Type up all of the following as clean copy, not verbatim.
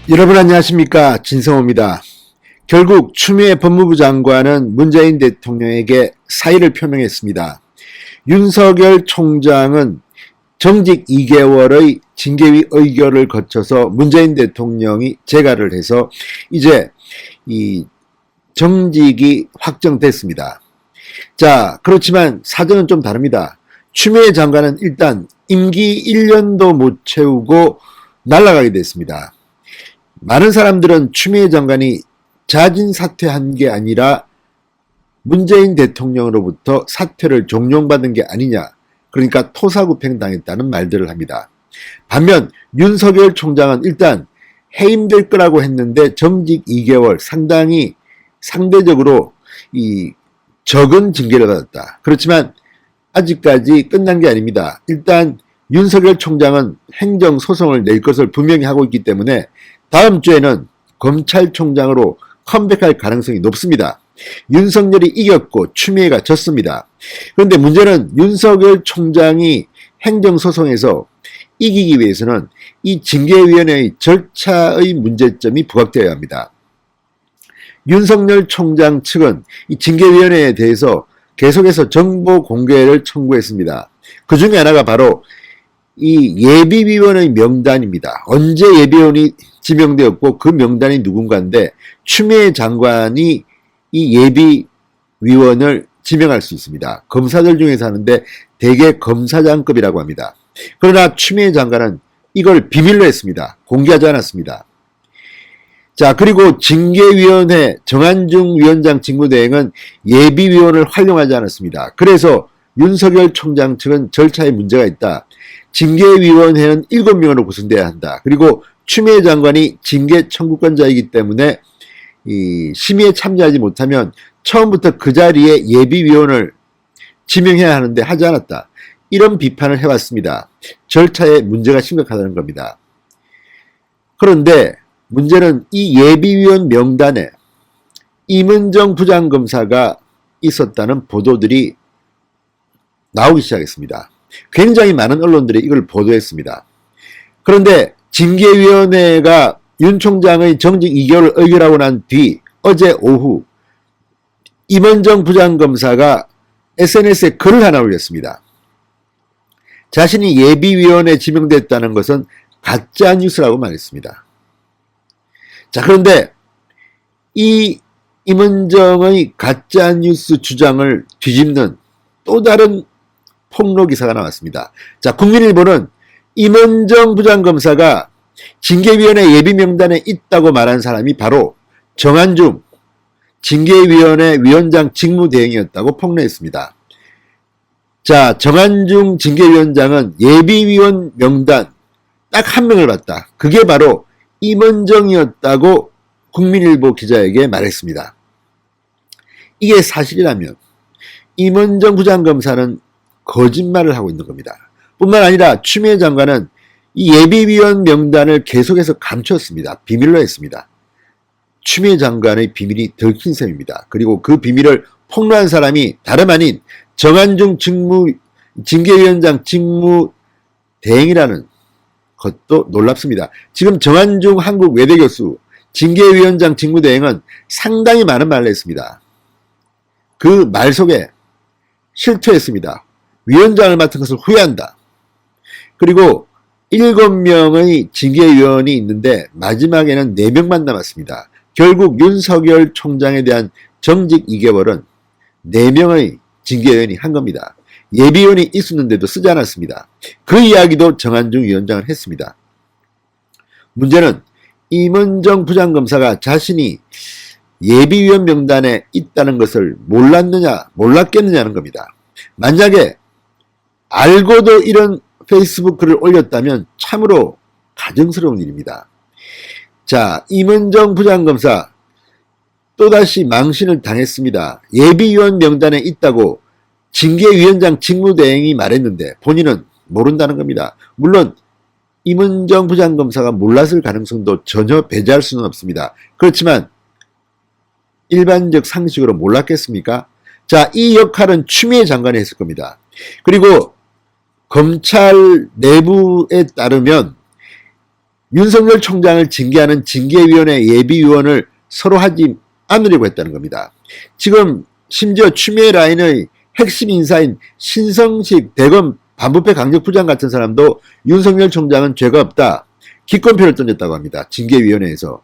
여러분 안녕하십니까, 진성호입니다. 결국 추미애 법무부 장관은 문재인 대통령에게 사의를 표명했습니다. 윤석열 총장은 정직 2개월의 징계위 의결을 거쳐서 문재인 대통령이 재가를 해서 이제 이 정직이 확정됐습니다. 자, 그렇지만 사정은 좀 다릅니다. 추미애 장관은 일단 임기 1년도 못 채우고 날아가게 됐습니다. 많은 사람들은 추미애 장관이 자진 사퇴한 게 아니라 문재인 대통령으로부터 사퇴를 종용받은 게 아니냐, 그러니까 토사구팽 당했다는 말들을 합니다. 반면 윤석열 총장은 일단 해임될 거라고 했는데 정직 2개월, 상대적으로 적은 징계를 받았다. 그렇지만 아직까지 끝난 게 아닙니다. 일단 윤석열 총장은 행정소송을 낼 것을 분명히 하고 있기 때문에 다음 주에는 검찰총장으로 컴백할 가능성이 높습니다. 윤석열이 이겼고 추미애가 졌습니다. 그런데 문제는 윤석열 총장이 행정소송에서 이기기 위해서는 이 징계위원회의 절차의 문제점이 부각되어야 합니다. 윤석열 총장 측은 이 징계위원회에 대해서 계속해서 정보 공개를 청구했습니다. 그 중에 하나가 바로 이 예비위원의 명단입니다. 언제 예비위원이 지명되었고 그 명단이 누군가인데 추미애 장관이 이 예비위원을 지명할 수 있습니다. 검사들 중에서 하는데 대개 검사장급이라고 합니다. 그러나 추미애 장관은 이걸 비밀로 했습니다. 공개하지 않았습니다. 자, 그리고 징계위원회 정한중 위원장 직무대행은 예비위원을 활용하지 않았습니다. 그래서 윤석열 총장 측은 절차에 문제가 있다. 징계위원회는 7명으로 구성돼야 한다. 그리고 추미애 장관이 징계 청구권자이기 때문에 이 심의에 참여하지 못하면 처음부터 그 자리에 예비위원을 지명해야 하는데 하지 않았다. 이런 비판을 해왔습니다. 절차에 문제가 심각하다는 겁니다. 그런데 문제는 이 예비위원 명단에 임은정 부장검사가 있었다는 보도들이 나오기 시작했습니다. 굉장히 많은 언론들이 이걸 보도했습니다. 그런데 징계위원회가 윤 총장의 정직 2개월을 의결하고 난 뒤 어제 오후 임은정 부장검사가 SNS에 글을 하나 올렸습니다. 자신이 예비위원회에 지명됐다는 것은 가짜 뉴스라고 말했습니다. 자, 그런데 이 임은정의 가짜 뉴스 주장을 뒤집는 또 다른 폭로 기사가 나왔습니다. 자, 국민일보는 임은정 부장검사가 징계위원회 예비명단에 있다고 말한 사람이 바로 정한중 징계위원회 위원장 직무대행이었다고 폭로했습니다. 자, 정한중 징계위원장은 예비위원 명단 딱 한 명을 봤다. 그게 바로 임은정이었다고 국민일보 기자에게 말했습니다. 이게 사실이라면 임은정 부장검사는 거짓말을 하고 있는 겁니다. 뿐만 아니라 추미애 장관은 이 예비위원 명단을 계속해서 감췄습니다. 비밀로 했습니다. 추미애 장관의 비밀이 들킨 셈입니다. 그리고 그 비밀을 폭로한 사람이 다름 아닌 정한중 징계위원장 직무대행이라는 것도 놀랍습니다. 지금 정한중 한국 외대교수 징계위원장 직무대행은 상당히 많은 말을 했습니다. 그 말 속에 실토했습니다. 위원장을 맡은 것을 후회한다. 그리고 7명의 징계위원이 있는데 마지막에는 4명만 남았습니다. 결국 윤석열 총장에 대한 정직 2개월은 4명의 징계위원이 한 겁니다. 예비위원이 있었는데도 쓰지 않았습니다. 그 이야기도 정한중 위원장은 했습니다. 문제는 임은정 부장검사가 자신이 예비위원 명단에 있다는 것을 몰랐겠느냐는 겁니다. 만약에 알고도 이런 페이스북 글을 올렸다면 참으로 가증스러운 일입니다. 자, 임은정 부장검사 또다시 망신을 당했습니다. 예비위원 명단에 있다고 징계위원장 직무대행이 말했는데 본인은 모른다는 겁니다. 물론 임은정 부장검사가 몰랐을 가능성도 전혀 배제할 수는 없습니다. 그렇지만 일반적 상식으로 몰랐겠습니까? 자, 이 역할은 추미애 장관이 했을 겁니다. 그리고 검찰 내부에 따르면 윤석열 총장을 징계하는 징계위원회 예비위원을 서로 하지 않으려고 했다는 겁니다. 지금 심지어 추미애 라인의 핵심 인사인 신성식 대검 반부패 강력부장 같은 사람도 윤석열 총장은 죄가 없다. 기권표를 던졌다고 합니다. 징계위원회에서.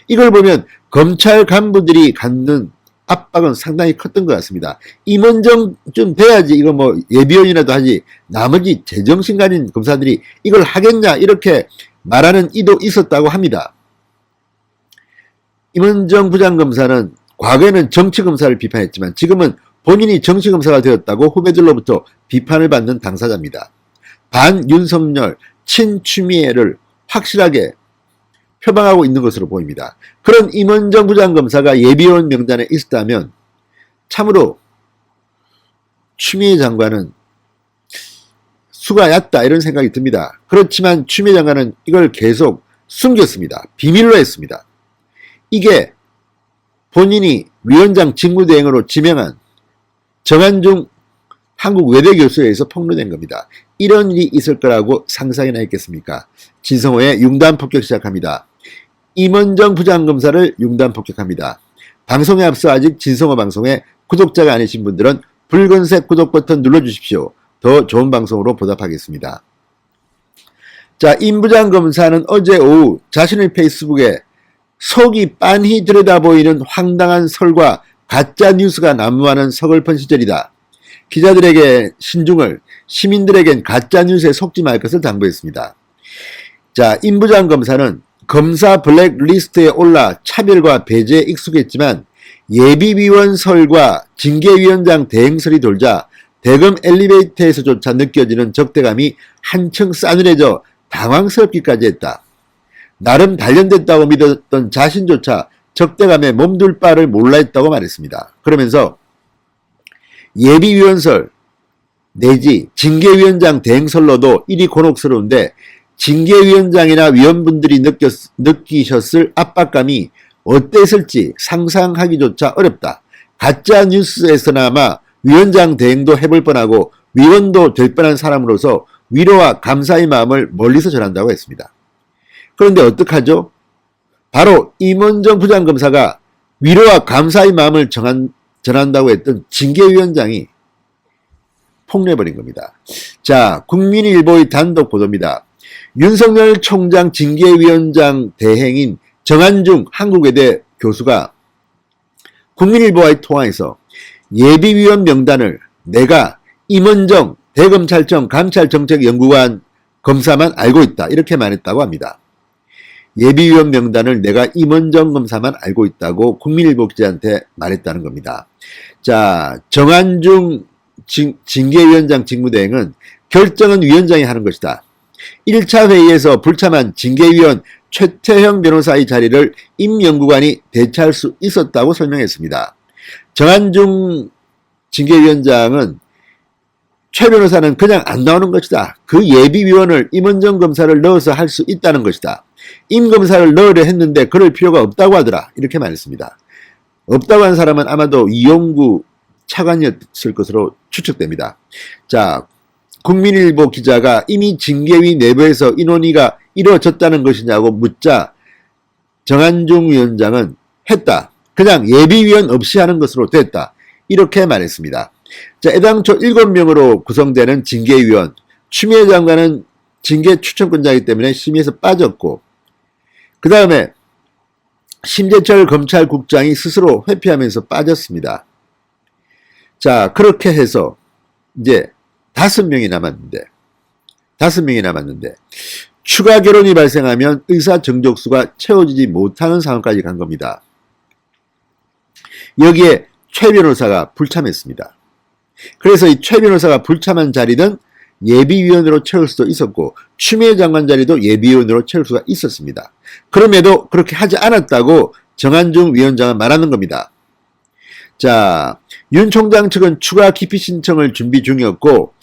이걸 보면 검찰 간부들이 갖는 압박은 상당히 컸던 것 같습니다. 임원정쯤 돼야지 이거 뭐 예비원이라도 하지 나머지 제정신 가진 검사들이 이걸 하겠냐 이렇게 말하는 이도 있었다고 합니다. 임원정 부장검사는 과거에는 정치검사를 비판했지만 지금은 본인이 정치검사가 되었다고 후배들로부터 비판을 받는 당사자입니다. 반 윤석열, 친 추미애를 확실하게 표방하고 있는 것으로 보입니다. 그런 임원정 부장검사가 예비원 명단에 있었다면 참으로 추미애 장관은 수가 얕다 이런 생각이 듭니다. 그렇지만 추미애 장관은 이걸 계속 숨겼습니다. 비밀로 했습니다. 이게 본인이 위원장 직무대행으로 지명한 정한중 한국 외대교수에 의해서 폭로된 겁니다. 이런 일이 있을 거라고 상상이나 했겠습니까? 진성호의 융단 폭격 시작합니다. 임원정 부장검사를 융단 폭격합니다. 방송에 앞서 아직 진성호 방송에 구독자가 아니신 분들은 붉은색 구독 버튼 눌러주십시오. 더 좋은 방송으로 보답하겠습니다. 자, 임 부장검사는 어제 오후 자신의 페이스북에 속이 빤히 들여다보이는 황당한 설과 가짜 뉴스가 난무하는 서글픈 시절이다. 기자들에게 신중을, 시민들에겐 가짜 뉴스에 속지 말 것을 당부했습니다. 자, 임 부장검사는 검사 블랙리스트에 올라 차별과 배제에 익숙했지만 예비위원설과 징계위원장 대행설이 돌자 대검 엘리베이터에서조차 느껴지는 적대감이 한층 싸늘해져 당황스럽기까지 했다. 나름 단련됐다고 믿었던 자신조차 적대감에 몸둘 바를 몰라 했다고 말했습니다. 그러면서 예비위원설 내지 징계위원장 대행설로도 일이 곤혹스러운데 징계위원장이나 위원분들이 느끼셨을 압박감이 어땠을지 상상하기조차 어렵다. 가짜 뉴스에서나마 위원장 대행도 해볼 뻔하고 위원도 될 뻔한 사람으로서 위로와 감사의 마음을 멀리서 전한다고 했습니다. 그런데 어떡하죠? 바로 임원정 부장검사가 위로와 감사의 마음을 전한다고 했던 징계위원장이 폭로해버린 겁니다. 자, 국민일보의 단독 보도입니다. 윤석열 총장 징계위원장 대행인 정한중 한국외대 교수가 국민일보와의 통화에서 예비위원 명단을 내가 임원정 대검찰청 감찰정책연구관 검사만 알고 있다 이렇게 말했다고 합니다. 예비위원 명단을 내가 임원정 검사만 알고 있다고 국민일보 기자한테 말했다는 겁니다. 자, 정한중 징계위원장 직무대행은 결정은 위원장이 하는 것이다. 1차 회의에서 불참한 징계위원 최태형 변호사의 자리를 임 연구관이 대체할 수 있었다고 설명했습니다. 정한중 징계위원장은 최 변호사는 그냥 안 나오는 것이다. 그 예비위원을 임원정 검사를 넣어서 할 수 있다는 것이다. 임 검사를 넣으려 했는데 그럴 필요가 없다고 하더라. 이렇게 말했습니다. 없다고 한 사람은 아마도 이용구 차관이었을 것으로 추측됩니다. 자, 국민일보 기자가 이미 징계위 내부에서 인원위가 이루어졌다는 것이냐고 묻자 정한중 위원장은 했다. 그냥 예비위원 없이 하는 것으로 됐다. 이렇게 말했습니다. 자, 애당초 7명으로 구성되는 징계위원, 추미애 장관은 징계 추천권자이기 때문에 심의에서 빠졌고, 그 다음에 심재철 검찰국장이 스스로 회피하면서 빠졌습니다. 자, 그렇게 해서 이제 5명이 남았는데 추가 결혼이 발생하면 의사 정족수가 채워지지 못하는 상황까지 간 겁니다. 여기에 최 변호사가 불참했습니다. 그래서 이 최 변호사가 불참한 자리는 예비위원으로 채울 수도 있었고 추미애 장관 자리도 예비위원으로 채울 수가 있었습니다. 그럼에도 그렇게 하지 않았다고 정한중 위원장은 말하는 겁니다. 자, 윤 총장 측은 추가 기피 신청을 준비 중이었고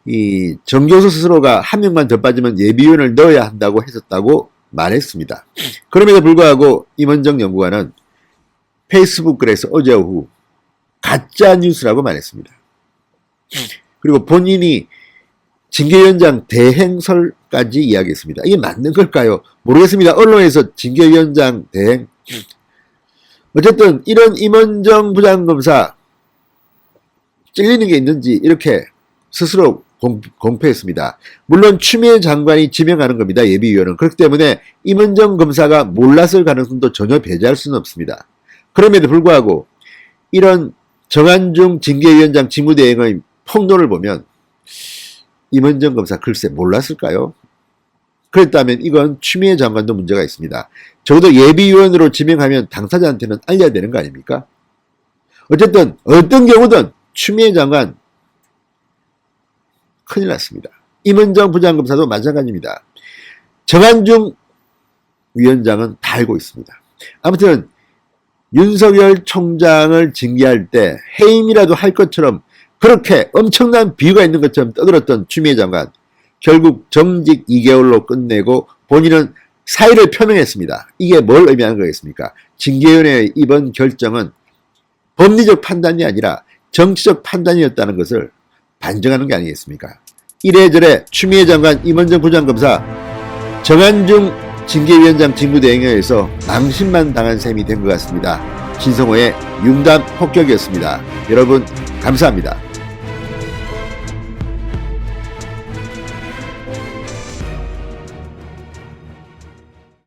이 정 교수 스스로가 한 명만 더 빠지면 예비위원을 넣어야 한다고 했었다고 말했습니다. 그럼에도 불구하고 임원정 연구관은 페이스북 글에서 어제 오후 가짜 뉴스라고 말했습니다. 그리고 본인이 징계위원장 대행설 까지 이야기했습니다. 이게 맞는 걸까요? 모르겠습니다. 언론에서 징계위원장 대행. 어쨌든 이런 임원정 부장검사 찔리는 게 있는지 이렇게 스스로 공표했습니다. 물론 추미애 장관이 지명하는 겁니다. 예비위원은. 그렇기 때문에 임원정 검사가 몰랐을 가능성도 전혀 배제할 수는 없습니다. 그럼에도 불구하고 이런 정한중 징계위원장 직무대행의 폭로를 보면 임원정 검사 글쎄 몰랐을까요? 그랬다면 이건 추미애 장관도 문제가 있습니다. 적어도 예비위원으로 지명하면 당사자한테는 알려야 되는 거 아닙니까? 어쨌든 어떤 경우든 추미애 장관 큰일 났습니다. 임원정 부장검사도 마찬가지입니다. 정한중 위원장은 다 알고 있습니다. 아무튼 윤석열 총장을 징계할 때 해임이라도 할 것처럼 그렇게 엄청난 비유가 있는 것처럼 떠들었던 추미애 장관, 결국 정직 2개월로 끝내고 본인은 사의를 표명했습니다. 이게 뭘 의미하는 거겠습니까? 징계위원회의 이번 결정은 법리적 판단이 아니라 정치적 판단이었다는 것을 반증하는 게 아니겠습니까? 이래저래 추미애 장관, 임원정 부장검사, 정한중 징계위원장 직무대행에 의해서 망신만 당한 셈이 된 것 같습니다. 신성호의 융단 폭격이었습니다. 여러분 감사합니다.